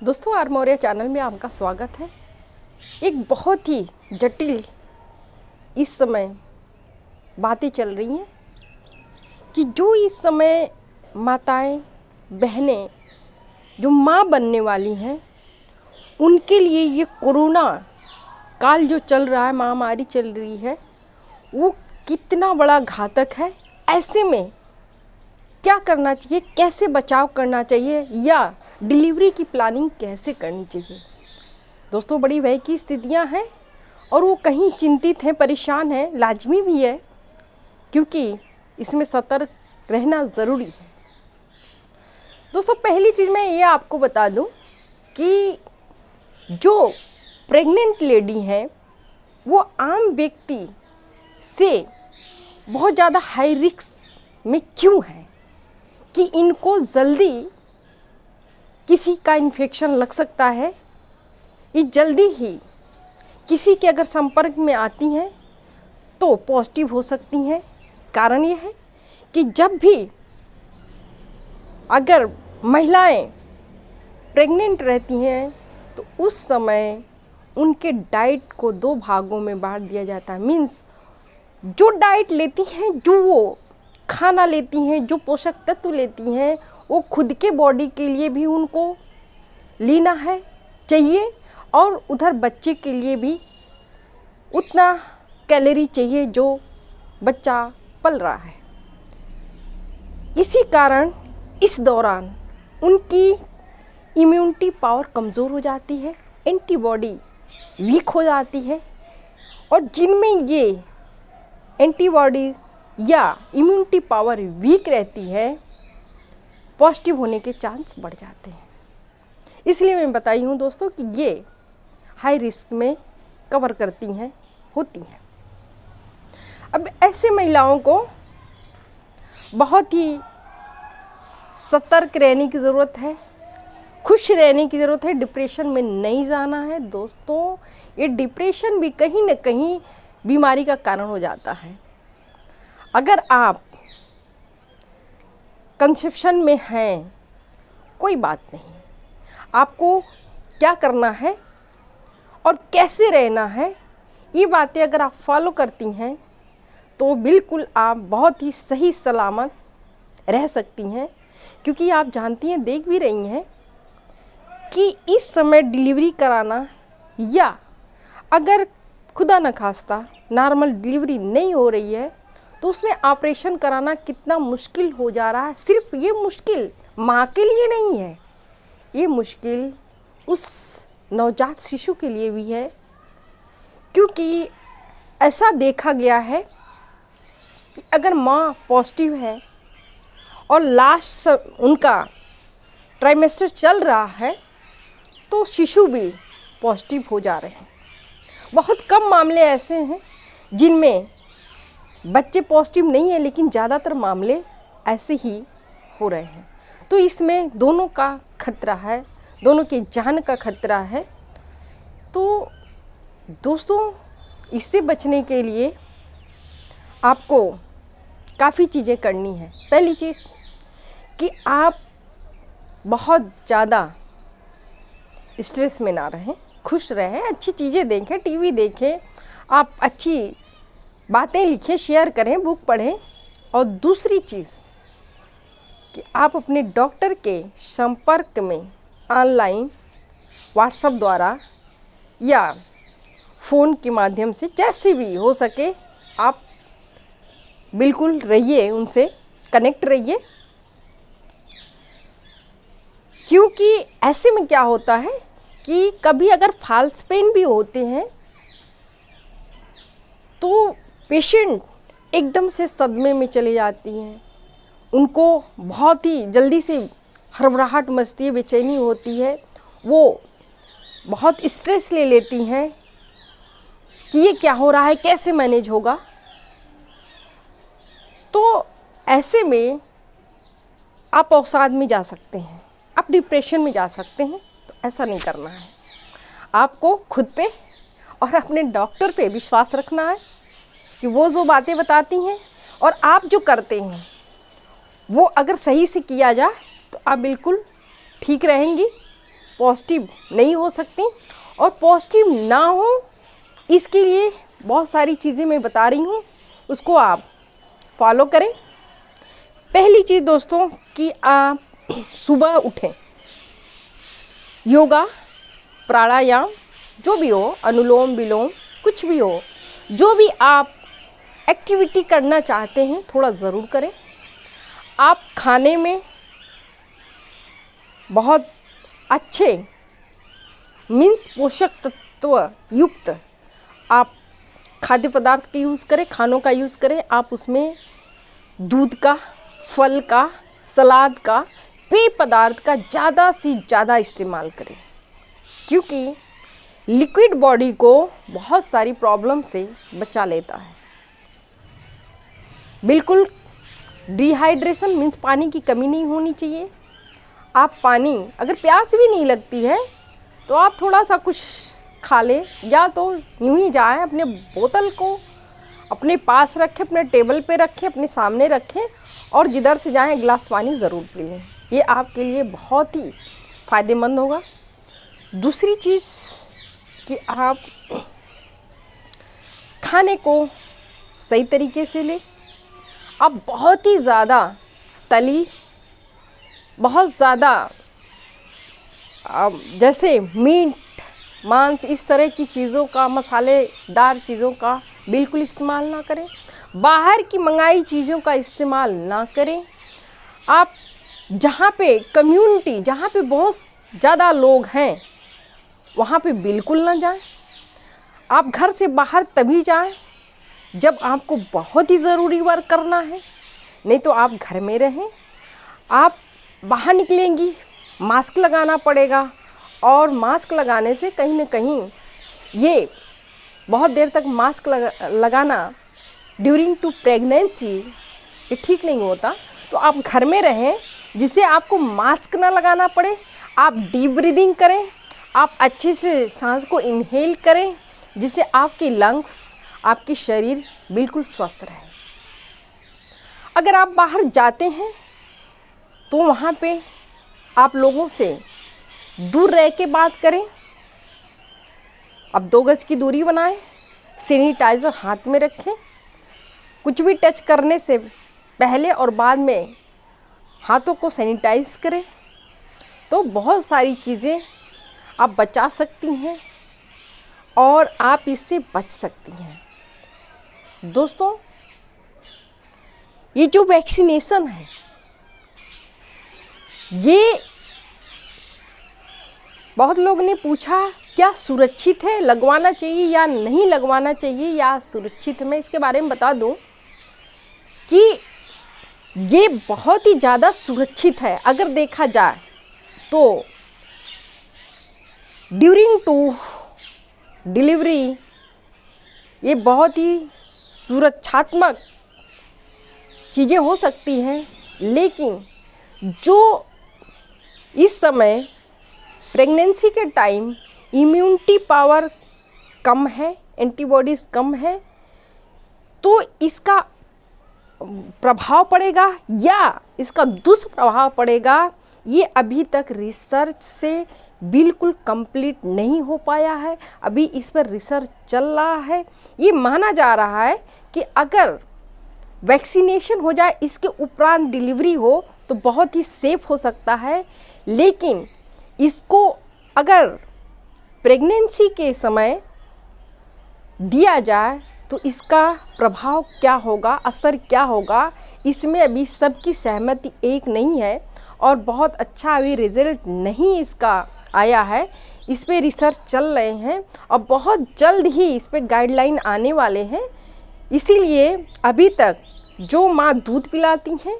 दोस्तों, are Maurya channel में आपका स्वागत है। एक बहुत ही जटिल इस समय बातें चल रही हैं कि जो इस समय माताएं, बहनें जो माँ बनने वाली हैं, उनके लिए ये कोरोना काल जो चल रहा है, महामारी चल रही है, वो कितना बड़ा घातक है। ऐसे में क्या करना चाहिए, कैसे बचाव करना चाहिए या डिलीवरी की प्लानिंग कैसे करनी चाहिए। दोस्तों, बड़ी भय की स्थितियां हैं और वो कहीं चिंतित हैं, परेशान हैं, लाजमी भी है, क्योंकि इसमें सतर्क रहना ज़रूरी है। दोस्तों, पहली चीज़ मैं ये आपको बता दूं कि जो प्रेग्नेंट लेडी हैं वो आम व्यक्ति से बहुत ज़्यादा हाई रिस्क में क्यों है कि इनको जल्दी किसी का इन्फेक्शन लग सकता है। ये जल्दी ही किसी के अगर संपर्क में आती हैं तो पॉजिटिव हो सकती हैं। कारण ये है कि जब भी अगर महिलाएं प्रेग्नेंट रहती हैं तो उस समय उनके डाइट को 2 भागों में बांट दिया जाता है। मीन्स जो डाइट लेती हैं, जो वो खाना लेती हैं, जो पोषक तत्व लेती हैं, वो खुद के बॉडी के लिए भी उनको लेना है चाहिए, और उधर बच्चे के लिए भी उतना कैलोरी चाहिए जो बच्चा पल रहा है। इसी कारण इस दौरान उनकी इम्यूनिटी पावर कमज़ोर हो जाती है, एंटीबॉडी वीक हो जाती है, और जिनमें ये एंटीबॉडी या इम्यूनिटी पावर वीक रहती है, पॉजिटिव होने के चांस बढ़ जाते हैं। इसलिए मैं बताई हूँ दोस्तों कि ये हाई रिस्क में कवर करती हैं, होती हैं। अब ऐसे महिलाओं को बहुत ही सतर्क रहने की ज़रूरत है, खुश रहने की ज़रूरत है, डिप्रेशन में नहीं जाना है। दोस्तों, ये डिप्रेशन भी कहीं ना कहीं बीमारी का कारण हो जाता है। अगर आप कंसेप्शन में हैं, कोई बात नहीं, आपको क्या करना है और कैसे रहना है, ये बातें अगर आप फॉलो करती हैं तो बिल्कुल आप बहुत ही सही सलामत रह सकती हैं। क्योंकि आप जानती हैं, देख भी रही हैं कि इस समय डिलीवरी कराना या अगर खुदा न खास्ता नॉर्मल डिलीवरी नहीं हो रही है तो उसमें ऑपरेशन कराना कितना मुश्किल हो जा रहा है। सिर्फ ये मुश्किल माँ के लिए नहीं है, ये मुश्किल उस नवजात शिशु के लिए भी है। क्योंकि ऐसा देखा गया है कि अगर माँ पॉजिटिव है और लास्ट उनका ट्राइमेस्टर चल रहा है तो शिशु भी पॉजिटिव हो जा रहे हैं। बहुत कम मामले ऐसे हैं जिनमें बच्चे पॉजिटिव नहीं है, लेकिन ज़्यादातर मामले ऐसे ही हो रहे हैं। तो इसमें दोनों का खतरा है, दोनों की जान का खतरा है। तो दोस्तों, इससे बचने के लिए आपको काफ़ी चीज़ें करनी है। पहली चीज़ कि आप बहुत ज़्यादा स्ट्रेस में ना रहें, खुश रहें, अच्छी चीज़ें देखें, टीवी देखें, आप अच्छी बातें लिखें, शेयर करें, बुक पढ़ें। और दूसरी चीज़ कि आप अपने डॉक्टर के संपर्क में ऑनलाइन, व्हाट्सएप द्वारा या फ़ोन के माध्यम से जैसे भी हो सके आप बिल्कुल रहिए, उनसे कनेक्ट रहिए। क्योंकि ऐसे में क्या होता है कि कभी अगर फॉल्स पेन भी होते हैं तो पेशेंट एकदम से सदमे में चले जाती हैं, उनको बहुत ही जल्दी से हड़बड़ाहट मचती है, बेचैनी होती है, वो बहुत स्ट्रेस ले लेती हैं कि ये क्या हो रहा है, कैसे मैनेज होगा। तो ऐसे में आप अवसाद में जा सकते हैं, आप डिप्रेशन में जा सकते हैं। तो ऐसा नहीं करना है, आपको खुद पे और अपने डॉक्टर पे विश्वास रखना है कि वो जो बातें बताती हैं और आप जो करते हैं वो अगर सही से किया जाए तो आप बिल्कुल ठीक रहेंगी। पॉजिटिव नहीं हो सकती, और पॉजिटिव ना हो इसके लिए बहुत सारी चीज़ें मैं बता रही हूँ, उसको आप फॉलो करें। पहली चीज़ दोस्तों कि आप सुबह उठें, योगा, प्राणायाम जो भी हो, अनुलोम विलोम कुछ भी हो, जो भी आप एक्टिविटी करना चाहते हैं थोड़ा ज़रूर करें। आप खाने में बहुत अच्छे मीन्स पोषक तत्व युक्त आप खाद्य पदार्थ का यूज़ करें, खानों का यूज़ करें। आप उसमें दूध का, फल का, सलाद का, पेय पदार्थ का ज़्यादा से ज़्यादा इस्तेमाल करें, क्योंकि लिक्विड बॉडी को बहुत सारी प्रॉब्लम से बचा लेता है। बिल्कुल डिहाइड्रेशन मीन्स पानी की कमी नहीं होनी चाहिए। आप पानी, अगर प्यास भी नहीं लगती है तो आप थोड़ा सा कुछ खा लें, या तो यूं ही जाएं, अपने बोतल को अपने पास रखें, अपने टेबल पे रखें, अपने सामने रखें, और जिधर से जाएं गिलास पानी ज़रूर पी लें। ये आपके लिए बहुत ही फ़ायदेमंद होगा। दूसरी चीज़ कि आप खाने को सही तरीके से लें। आप बहुत ही ज़्यादा तली, बहुत ज़्यादा जैसे मीट, मांस, इस तरह की चीज़ों का, मसालेदार चीज़ों का बिल्कुल इस्तेमाल ना करें। बाहर की मंगाई चीज़ों का इस्तेमाल ना करें। आप जहाँ पे कम्युनिटी, जहाँ पे बहुत ज़्यादा लोग हैं वहाँ पे बिल्कुल ना जाएं। आप घर से बाहर तभी जाएं जब आपको बहुत ही ज़रूरी वर्क करना है, नहीं तो आप घर में रहें। आप बाहर निकलेंगी, मास्क लगाना पड़ेगा, और मास्क लगाने से कहीं ना कहीं ये बहुत देर तक मास्क लगाना ड्यूरिंग टू प्रेगनेंसी ये ठीक नहीं होता। तो आप घर में रहें जिससे आपको मास्क ना लगाना पड़े। आप डीप ब्रीदिंग करें, आप अच्छे से सांस को इनहेल करें, जिससे आपके लंग्स, आपके शरीर बिल्कुल स्वस्थ रहे। अगर आप बाहर जाते हैं तो वहाँ पे आप लोगों से दूर रह के बात करें। अब 2 गज की दूरी बनाएं, सैनिटाइज़र हाथ में रखें, कुछ भी टच करने से पहले और बाद में हाथों को सैनिटाइज करें। तो बहुत सारी चीज़ें आप बचा सकती हैं और आप इससे बच सकती हैं। दोस्तों, ये जो वैक्सीनेशन है ये बहुत लोग ने पूछा क्या सुरक्षित है, लगवाना चाहिए या नहीं लगवाना चाहिए, या सुरक्षित है। मैं इसके बारे में बता दूं कि ये बहुत ही ज़्यादा सुरक्षित है। अगर देखा जाए तो ड्यूरिंग टू डिलीवरी ये बहुत ही सुरक्षात्मक चीज़ें हो सकती हैं, लेकिन जो इस समय प्रेगनेंसी के टाइम इम्यूनिटी पावर कम है, एंटीबॉडीज़ कम है, तो इसका प्रभाव पड़ेगा या इसका दुष्प्रभाव पड़ेगा, ये अभी तक रिसर्च से बिल्कुल कंप्लीट नहीं हो पाया है। अभी इस पर रिसर्च चल रहा है। ये माना जा रहा है कि अगर वैक्सीनेशन हो जाए, इसके उपरांत डिलीवरी हो तो बहुत ही सेफ हो सकता है, लेकिन इसको अगर प्रेगनेंसी के समय दिया जाए तो इसका प्रभाव क्या होगा, असर क्या होगा, इसमें अभी सबकी सहमति एक नहीं है और बहुत अच्छा अभी रिजल्ट नहीं इसका आया है। इस पे रिसर्च चल रहे हैं और बहुत जल्द ही इस पे गाइडलाइन आने वाले हैं। इसीलिए अभी तक जो माँ दूध पिलाती हैं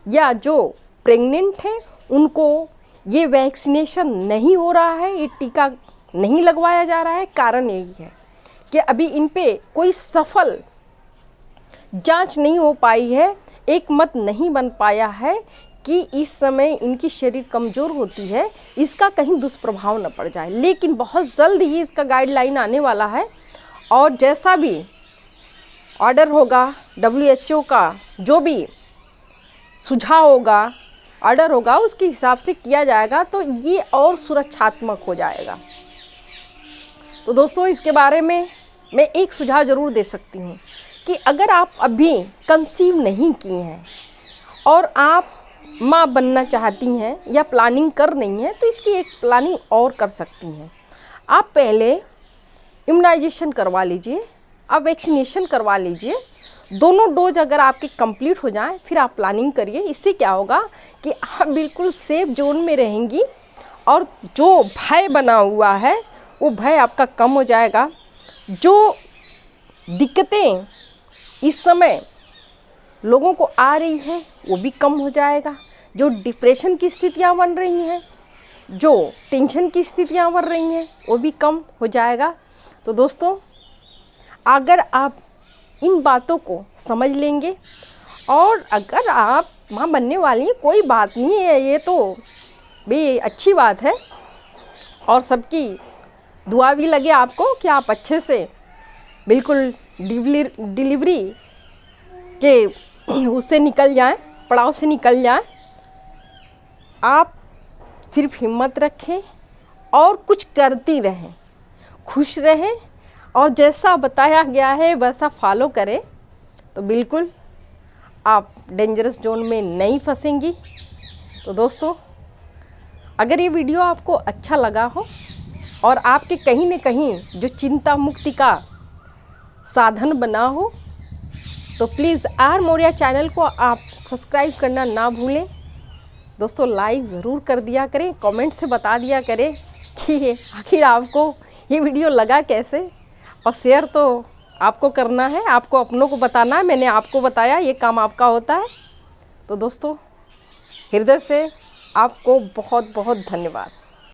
या जो प्रेग्नेंट हैं उनको ये वैक्सीनेशन नहीं हो रहा है, ये टीका नहीं लगवाया जा रहा है। कारण यही है कि अभी इन पे कोई सफल जांच नहीं हो पाई है, एक मत नहीं बन पाया है कि इस समय इनकी शरीर कमज़ोर होती है, इसका कहीं दुष्प्रभाव न पड़ जाए। लेकिन बहुत जल्द ही इसका गाइडलाइन आने वाला है और जैसा भी ऑर्डर होगा, WHO का जो भी सुझाव होगा, ऑर्डर होगा उसके हिसाब से किया जाएगा, तो ये और सुरक्षात्मक हो जाएगा। तो दोस्तों इसके बारे में मैं एक सुझाव ज़रूर दे सकती हूँ कि अगर आप अभी कंसीव नहीं की हैं और आप माँ बनना चाहती हैं या प्लानिंग कर रही हैं, तो इसकी एक प्लानिंग और कर सकती हैं। आप पहले इम्यूनाइजेशन करवा लीजिए, आप वैक्सीनेशन करवा लीजिए। दोनों डोज अगर आपके कंप्लीट हो जाएं फिर आप प्लानिंग करिए। इससे क्या होगा कि आप बिल्कुल सेफ जोन में रहेंगी और जो भय बना हुआ है वो भय आपका कम हो जाएगा। जो दिक्कतें इस समय लोगों को आ रही हैं वो भी कम हो जाएगा। जो डिप्रेशन की स्थितियाँ बन रही हैं, जो टेंशन की स्थितियाँ बन रही हैं, वो भी कम हो जाएगा। तो दोस्तों अगर आप इन बातों को समझ लेंगे और अगर आप माँ बनने वाली हैं, कोई बात नहीं है, ये तो भी अच्छी बात है और सबकी दुआ भी लगे आपको कि आप अच्छे से बिल्कुल डिलीवरी के उससे निकल जाएं, पड़ाव से निकल जाएं। आप सिर्फ हिम्मत रखें और कुछ करती रहें, खुश रहें और जैसा बताया गया है वैसा फॉलो करें, तो बिल्कुल आप डेंजरस जोन में नहीं फंसेंगी। तो दोस्तों अगर ये वीडियो आपको अच्छा लगा हो और आपके कहीं न कहीं जो चिंता मुक्ति का साधन बना हो, तो प्लीज़ आर मौर्या चैनल को आप सब्सक्राइब करना ना भूलें। दोस्तों लाइक ज़रूर कर दिया करें, कमेंट से बता दिया करें कि आखिर आपको ये वीडियो लगा कैसे, और शेयर तो आपको करना है, आपको अपनों को बताना है। मैंने आपको बताया, ये काम आपका होता है। तो दोस्तों हृदय से आपको बहुत बहुत धन्यवाद।